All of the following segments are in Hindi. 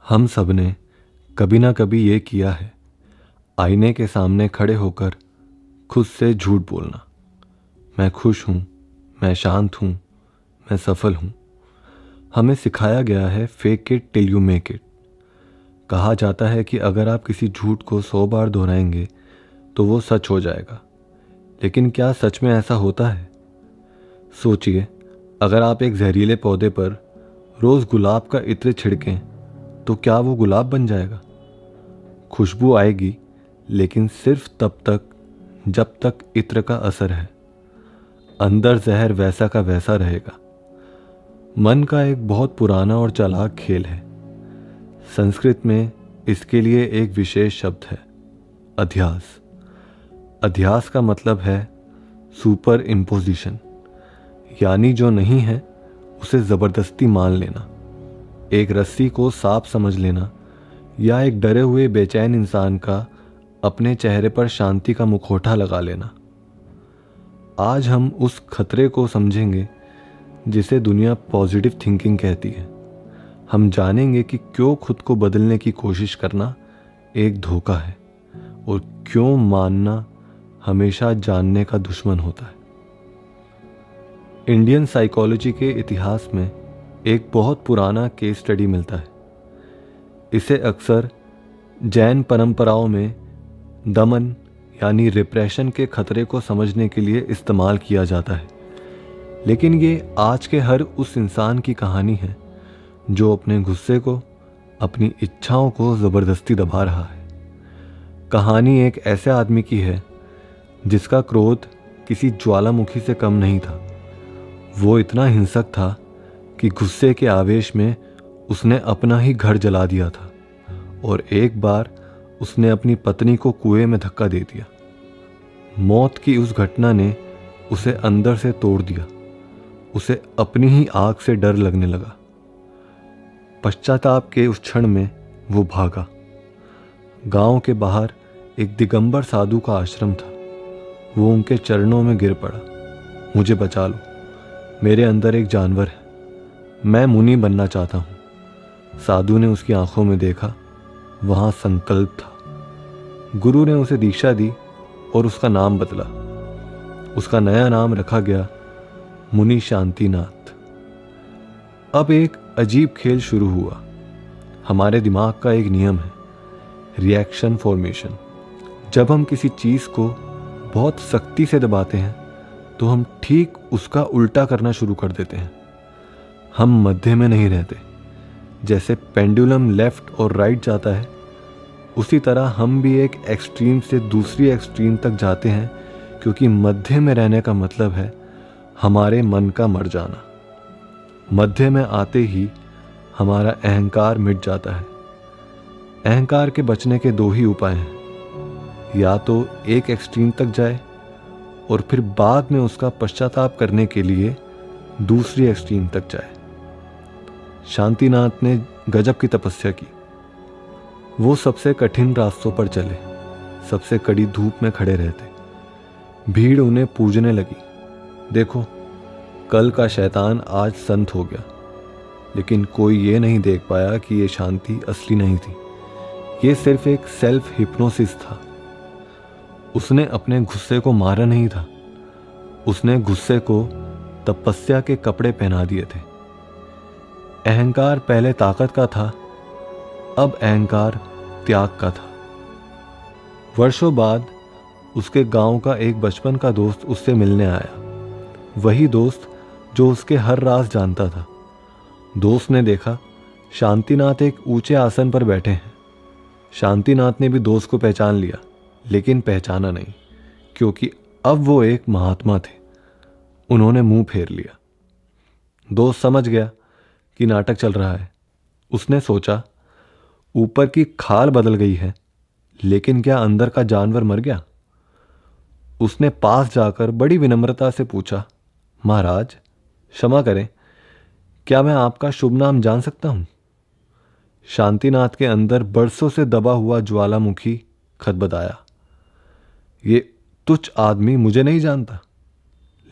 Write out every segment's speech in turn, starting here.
हम सब ने कभी ना कभी ये किया है, आईने के सामने खड़े होकर खुद से झूठ बोलना। मैं खुश हूँ, मैं शांत हूँ, मैं सफल हूँ। हमें सिखाया गया है fake it till you make it. कहा जाता है कि अगर आप किसी झूठ को 100 बार दोहराएंगे तो वो सच हो जाएगा। लेकिन क्या सच में ऐसा होता है? सोचिए, अगर आप एक जहरीले पौधे पर रोज़ गुलाब का इत्र छिड़कें तो क्या वो गुलाब बन जाएगा? खुशबू आएगी, लेकिन सिर्फ तब तक जब तक इत्र का असर है। अंदर जहर वैसा का वैसा रहेगा। मन का एक बहुत पुराना और चालाक खेल है। संस्कृत में इसके लिए एक विशेष शब्द है, अध्यास। अध्यास का मतलब है सुपर इम्पोजिशन, यानी जो नहीं है उसे ज़बरदस्ती मान लेना, एक रस्सी को सांप समझ लेना, या एक डरे हुए बेचैन इंसान का अपने चेहरे पर शांति का मुखौटा लगा लेना। आज हम उस खतरे को समझेंगे जिसे दुनिया पॉजिटिव थिंकिंग कहती है। हम जानेंगे कि क्यों खुद को बदलने की कोशिश करना एक धोखा है और क्यों मानना हमेशा जानने का दुश्मन होता है। इंडियन साइकोलॉजी के इतिहास में एक बहुत पुराना केस स्टडी मिलता है। इसे अक्सर जैन परंपराओं में दमन यानी रिप्रेशन के खतरे को समझने के लिए इस्तेमाल किया जाता है। लेकिन ये आज के हर उस इंसान की कहानी है जो अपने गुस्से को, अपनी इच्छाओं को ज़बरदस्ती दबा रहा है। कहानी एक ऐसे आदमी की है जिसका क्रोध किसी ज्वालामुखी से कम नहीं था। वो इतना हिंसक था कि गुस्से के आवेश में उसने अपना ही घर जला दिया था, और एक बार उसने अपनी पत्नी को कुएं में धक्का दे दिया। मौत की उस घटना ने उसे अंदर से तोड़ दिया। उसे अपनी ही आग से डर लगने लगा। पश्चाताप के उस क्षण में वो भागा। गांव के बाहर एक दिगंबर साधु का आश्रम था। वो उनके चरणों में गिर पड़ा। मुझे बचा लो, मेरे अंदर एक जानवर है, मैं मुनि बनना चाहता हूँ। साधु ने उसकी आंखों में देखा, वहाँ संकल्प था। गुरु ने उसे दीक्षा दी और उसका नाम बदला। उसका नया नाम रखा गया मुनि शांतिनाथ। अब एक अजीब खेल शुरू हुआ। हमारे दिमाग का एक नियम है, रिएक्शन फॉर्मेशन। जब हम किसी चीज़ को बहुत सख्ती से दबाते हैं तो हम ठीक उसका उल्टा करना शुरू कर देते हैं। हम मध्य में नहीं रहते। जैसे पेंडुलम लेफ्ट और राइट जाता है, उसी तरह हम भी एक एक्सट्रीम से दूसरी एक्सट्रीम तक जाते हैं, क्योंकि मध्य में रहने का मतलब है हमारे मन का मर जाना। मध्य में आते ही हमारा अहंकार मिट जाता है। अहंकार के बचने के दो ही उपाय हैं, या तो एक एक्सट्रीम तक जाए और फिर बाद में उसका पश्चाताप करने के लिए दूसरी एक्सट्रीम तक जाए। शांतिनाथ ने गजब की तपस्या की। वो सबसे कठिन रास्तों पर चले, सबसे कड़ी धूप में खड़े रहते। भीड़ उन्हें पूजने लगी। देखो, कल का शैतान आज संत हो गया। लेकिन कोई ये नहीं देख पाया कि ये शांति असली नहीं थी। ये सिर्फ एक सेल्फ हिप्नोसिस था। उसने अपने गुस्से को मारा नहीं था, उसने गुस्से को तपस्या के कपड़े पहना दिए थे। अहंकार पहले ताकत का था, अब अहंकार त्याग का था। वर्षों बाद उसके गांव का एक बचपन का दोस्त उससे मिलने आया। वही दोस्त जो उसके हर राज जानता था। दोस्त ने देखा शांतिनाथ एक ऊंचे आसन पर बैठे हैं। शांतिनाथ ने भी दोस्त को पहचान लिया, लेकिन पहचाना नहीं, क्योंकि अब वो एक महात्मा थे। उन्होंने मुंह फेर लिया। दोस्त समझ गया कि नाटक चल रहा है। उसने सोचा, ऊपर की खाल बदल गई है, लेकिन क्या अंदर का जानवर मर गया? उसने पास जाकर बड़ी विनम्रता से पूछा, महाराज क्षमा करें, क्या मैं आपका शुभ नाम जान सकता हूं? शांतिनाथ के अंदर बरसों से दबा हुआ ज्वालामुखी खदबदाया। ये तुच्छ आदमी मुझे नहीं जानता,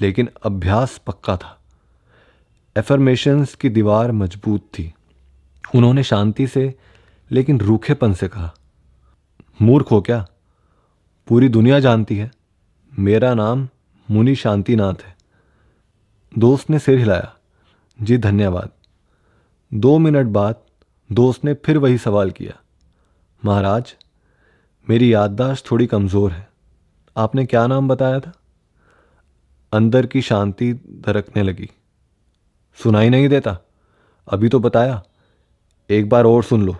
लेकिन अभ्यास पक्का था। एफर्मेशंस की दीवार मजबूत थी। उन्होंने शांति से लेकिन रूखेपन से कहा, मूर्ख हो क्या? पूरी दुनिया जानती है, मेरा नाम मुनि शांतिनाथ है। दोस्त ने सिर हिलाया, जी धन्यवाद। 2 मिनट बाद दोस्त ने फिर वही सवाल किया, महाराज मेरी याददाश्त थोड़ी कमज़ोर है, आपने क्या नाम बताया था? अंदर की शांति दरकने लगी। सुनाई नहीं देता? अभी तो बताया। एक बार और सुन लो,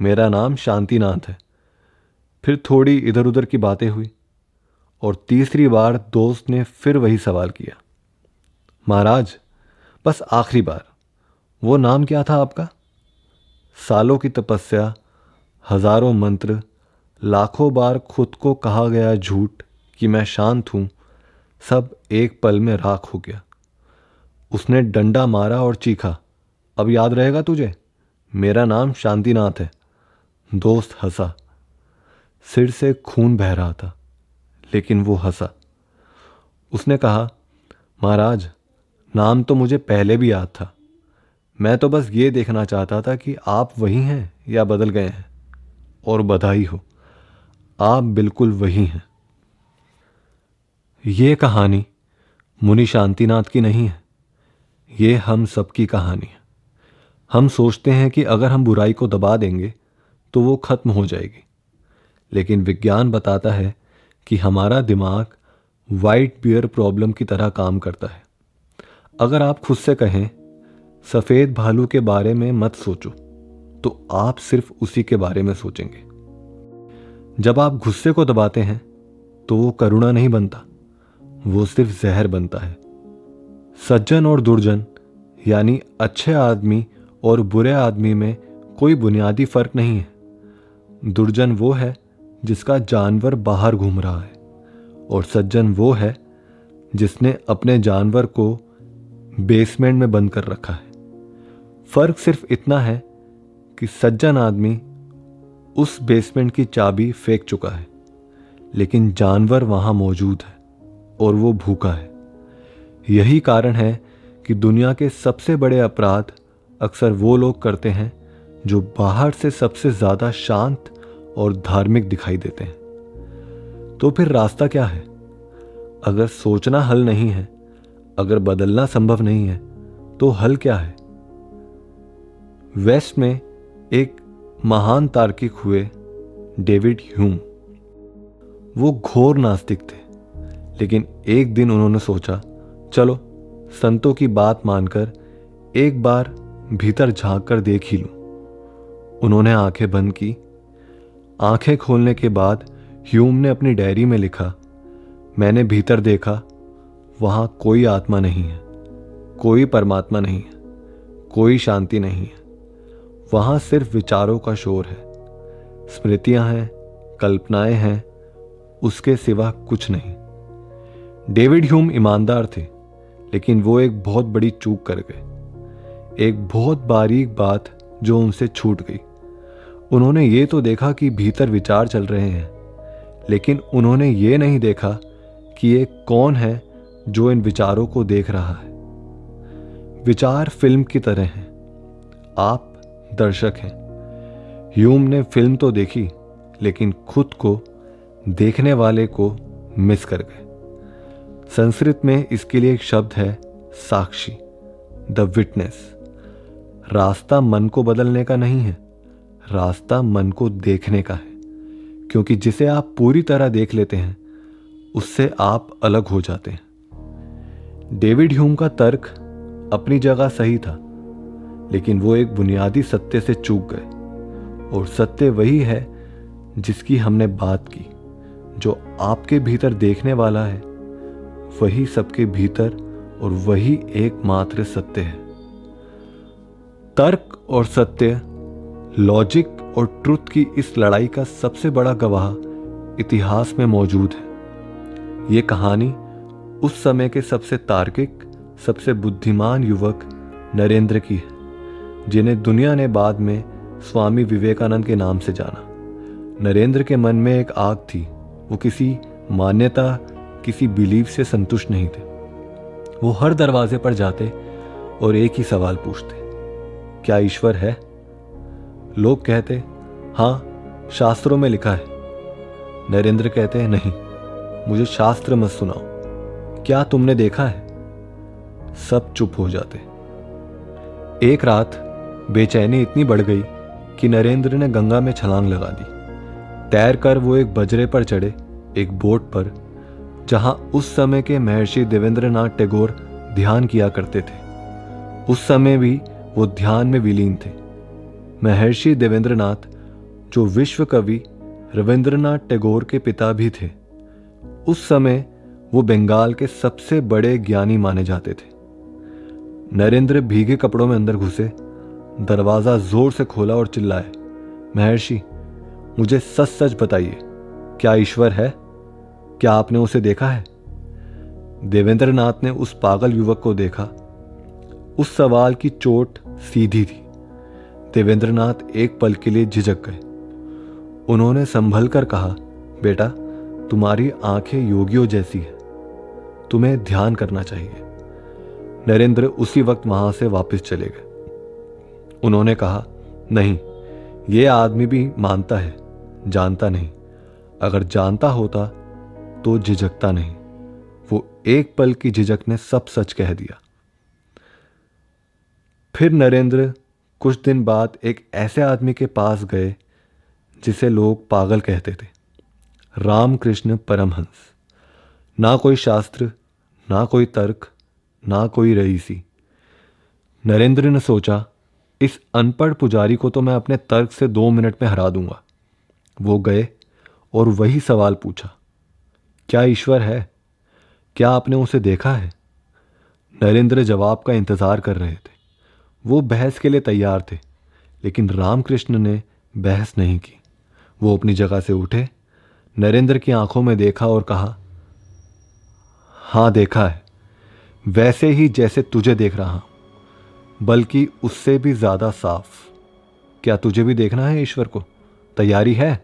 मेरा नाम शांतिनाथ है। फिर थोड़ी इधर उधर की बातें हुई और तीसरी बार दोस्त ने फिर वही सवाल किया, महाराज बस आखिरी बार, वो नाम क्या था आपका? सालों की तपस्या, हजारों मंत्र, लाखों बार खुद को कहा गया झूठ कि मैं शांत हूं, सब एक पल में राख हो गया। उसने डंडा मारा और चीखा, अब याद रहेगा तुझे? मेरा नाम शांतिनाथ है। दोस्त हंसा। सिर से खून बह रहा था, लेकिन वो हंसा। उसने कहा, महाराज नाम तो मुझे पहले भी याद था, मैं तो बस ये देखना चाहता था कि आप वही हैं या बदल गए हैं। और बधाई हो, आप बिल्कुल वही हैं। ये कहानी मुनि शांतिनाथ की नहीं है, ये हम सबकी कहानी है। हम सोचते हैं कि अगर हम बुराई को दबा देंगे तो वो खत्म हो जाएगी, लेकिन विज्ञान बताता है कि हमारा दिमाग वाइट बियर प्रॉब्लम की तरह काम करता है। अगर आप खुद से कहें सफ़ेद भालू के बारे में मत सोचो, तो आप सिर्फ उसी के बारे में सोचेंगे। जब आप गुस्से को दबाते हैं तो वो करुणा नहीं बनता, वो सिर्फ जहर बनता है। सज्जन और दुर्जन यानी अच्छे आदमी और बुरे आदमी में कोई बुनियादी फर्क नहीं है। दुर्जन वो है जिसका जानवर बाहर घूम रहा है, और सज्जन वो है जिसने अपने जानवर को बेसमेंट में बंद कर रखा है। फर्क सिर्फ इतना है कि सज्जन आदमी उस बेसमेंट की चाबी फेंक चुका है, लेकिन जानवर वहां मौजूद है और वो भूखा है। यही कारण है कि दुनिया के सबसे बड़े अपराध अक्सर वो लोग करते हैं जो बाहर से सबसे ज्यादा शांत और धार्मिक दिखाई देते हैं। तो फिर रास्ता क्या है? अगर सोचना हल नहीं है, अगर बदलना संभव नहीं है, तो हल क्या है? वेस्ट में एक महान तार्किक हुए डेविड ह्यूम। वो घोर नास्तिक थे, लेकिन एक दिन उन्होंने सोचा, चलो संतों की बात मानकर एक बार भीतर झांक कर देख ही लूं। उन्होंने आंखें बंद की। आंखें खोलने के बाद ह्यूम ने अपनी डायरी में लिखा, मैंने भीतर देखा, वहां कोई आत्मा नहीं है, कोई परमात्मा नहीं है, कोई शांति नहीं है। वहां सिर्फ विचारों का शोर है, स्मृतियां हैं, कल्पनाएं हैं, उसके सिवा कुछ नहीं। डेविड ह्यूम ईमानदार थे, लेकिन वो एक बहुत बड़ी चूक कर गए। एक बहुत बारीक बात जो उनसे छूट गई। उन्होंने ये तो देखा कि भीतर विचार चल रहे हैं, लेकिन उन्होंने ये नहीं देखा कि ये कौन है जो इन विचारों को देख रहा है। विचार फिल्म की तरह हैं, आप दर्शक हैं। ह्यूम ने फिल्म तो देखी, लेकिन खुद को देखने वाले को मिस कर गए। संस्कृत में इसके लिए एक शब्द है साक्षी, द विटनेस। रास्ता मन को बदलने का नहीं है, रास्ता मन को देखने का है, क्योंकि जिसे आप पूरी तरह देख लेते हैं उससे आप अलग हो जाते हैं। डेविड ह्यूम का तर्क अपनी जगह सही था, लेकिन वो एक बुनियादी सत्य से चूक गए, और सत्य वही है जिसकी हमने बात की। जो आपके भीतर देखने वाला है वही सबके भीतर, और वही एकमात्र सत्य है। तर्क और सत्य, लॉजिक और ट्रुथ की इस लड़ाई का सबसे बड़ा गवाह इतिहास में मौजूद है। ये कहानी उस समय के सबसे तार्किक, सबसे बुद्धिमान युवक नरेंद्र की है, जिन्हें दुनिया ने बाद में स्वामी विवेकानंद के नाम से जाना। नरेंद्र के मन में एक आग थी, वो किसी मान्यता, किसी बिलीफ से संतुष्ट नहीं थे। वो हर दरवाजे पर जाते और एक ही सवाल पूछते, क्या ईश्वर है? लोग कहते हाँ, शास्त्रों में लिखा है। नरेंद्र कहते हैं, नहीं, मुझे शास्त्र मत सुनाओ, क्या तुमने देखा है? सब चुप हो जाते। एक रात बेचैनी इतनी बढ़ गई कि नरेंद्र ने गंगा में छलांग लगा दी। तैरकर वो एक बजरे पर चढ़े, एक बोट पर, जहां उस समय के महर्षि देवेंद्रनाथ टैगोर ध्यान किया करते थे। उस समय भी वो ध्यान में विलीन थे। महर्षि देवेंद्रनाथ, जो विश्व कवि रविंद्रनाथ टैगोर के पिता भी थे, उस समय वो बंगाल के सबसे बड़े ज्ञानी माने जाते थे। नरेंद्र भीगे कपड़ों में अंदर घुसे, दरवाजा जोर से खोला और चिल्लाए, महर्षि, मुझे सच सच बताइए, क्या ईश्वर है? क्या आपने उसे देखा है? देवेंद्रनाथ ने उस पागल युवक को देखा। उस सवाल की चोट सीधी थी। देवेंद्रनाथ एक पल के लिए झिझक गए। उन्होंने संभल कर कहा, बेटा, तुम्हारी आंखें योगियों जैसी है, तुम्हें ध्यान करना चाहिए। नरेंद्र उसी वक्त वहां से वापस चले गए। उन्होंने कहा, नहीं, ये आदमी भी मानता है, जानता नहीं। अगर जानता होता तो झिझकता नहीं। वो एक पल की झिझक ने सब सच कह दिया। फिर नरेंद्र कुछ दिन बाद एक ऐसे आदमी के पास गए जिसे लोग पागल कहते थे, रामकृष्ण परमहंस। ना कोई शास्त्र, ना कोई तर्क, ना कोई रईसी। नरेंद्र ने सोचा, इस अनपढ़ पुजारी को तो मैं अपने तर्क से 2 मिनट में हरा दूंगा। वो गए और वही सवाल पूछा, क्या ईश्वर है? क्या आपने उसे देखा है? नरेंद्र जवाब का इंतजार कर रहे थे। वो बहस के लिए तैयार थे, लेकिन रामकृष्ण ने बहस नहीं की। वो अपनी जगह से उठे, नरेंद्र की आंखों में देखा और कहा, हाँ, देखा है, वैसे ही जैसे तुझे देख रहा हूं, बल्कि उससे भी ज्यादा साफ। क्या तुझे भी देखना है ईश्वर को? तैयारी है?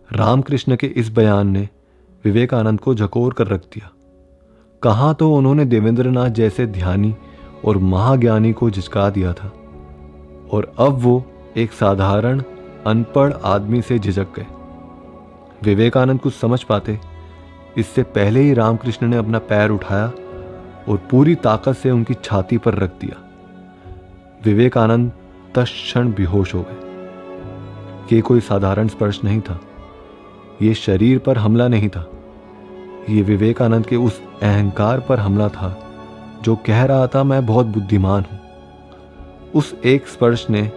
रामकृष्ण के इस बयान ने विवेकानंद को झकोर कर रख दिया। कहां तो उन्होंने देवेंद्रनाथ जैसे ध्यानी और महाज्ञानी को झिझका दिया था, और अब वो एक साधारण अनपढ़ आदमी से झिझक गए। विवेकानंद कुछ समझ पाते इससे पहले ही रामकृष्ण ने अपना पैर उठाया और पूरी ताकत से उनकी छाती पर रख दिया। विवेकानंद तत्क्षण बेहोश हो गए। ये कोई साधारण स्पर्श नहीं था। ये शरीर पर हमला नहीं था। ये विवेकानंद के उस अहंकार पर हमला था जो कह रहा था, मैं बहुत बुद्धिमान हूं। उस एक स्पर्श ने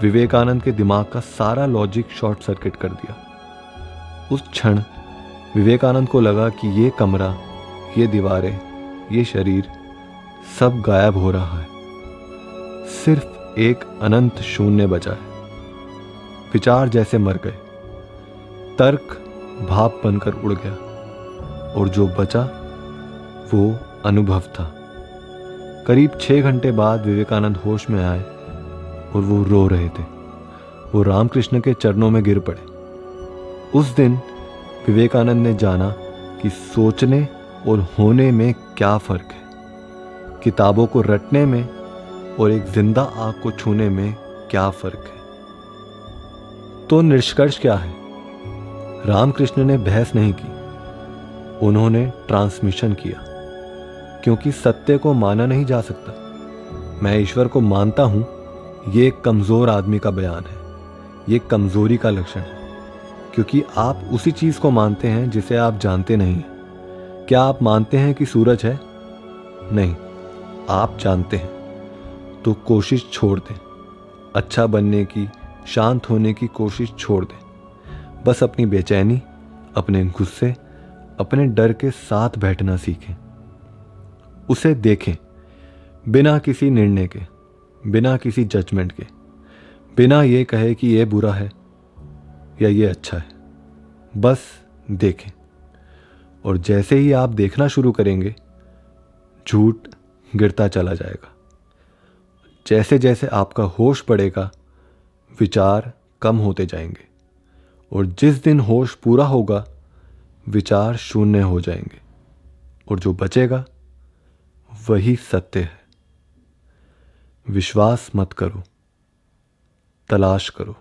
विवेकानंद के दिमाग का सारा लॉजिक शॉर्ट सर्किट कर दिया। उस क्षण विवेकानंद को लगा कि ये कमरा, ये दीवारें, ये शरीर सब गायब हो रहा है। सिर्फ एक अनंत शून्य बचा है। विचार जैसे मर गए। तर्क भाप बनकर उड़ गया, और जो बचा वो अनुभव था। करीब 6 घंटे बाद विवेकानंद होश में आए और वो रो रहे थे। वो रामकृष्ण के चरणों में गिर पड़े। उस दिन विवेकानंद ने जाना कि सोचने और होने में क्या फर्क है, किताबों को रटने में और एक जिंदा आग को छूने में क्या फर्क है। तो निष्कर्ष क्या है? रामकृष्ण ने बहस नहीं की, उन्होंने ट्रांसमिशन किया, क्योंकि सत्य को माना नहीं जा सकता। मैं ईश्वर को मानता हूं, ये एक कमजोर आदमी का बयान है। ये कमजोरी का लक्षण है, क्योंकि आप उसी चीज को मानते हैं जिसे आप जानते नहीं हैं। क्या आप मानते हैं कि सूरज है? नहीं, आप जानते हैं। तो कोशिश छोड़ दें। अच्छा बनने की, शांत होने की कोशिश छोड़ दें। बस अपनी बेचैनी, अपने गुस्से, अपने डर के साथ बैठना सीखें। उसे देखें, बिना किसी निर्णय के, बिना किसी जजमेंट के, बिना ये कहे कि ये बुरा है या ये अच्छा है। बस देखें। और जैसे ही आप देखना शुरू करेंगे, झूठ गिरता चला जाएगा। जैसे जैसे आपका होश बढ़ेगा, विचार कम होते जाएंगे, और जिस दिन होश पूरा होगा, विचार शून्य हो जाएंगे, और जो बचेगा वही सत्य है। विश्वास मत करो, तलाश करो।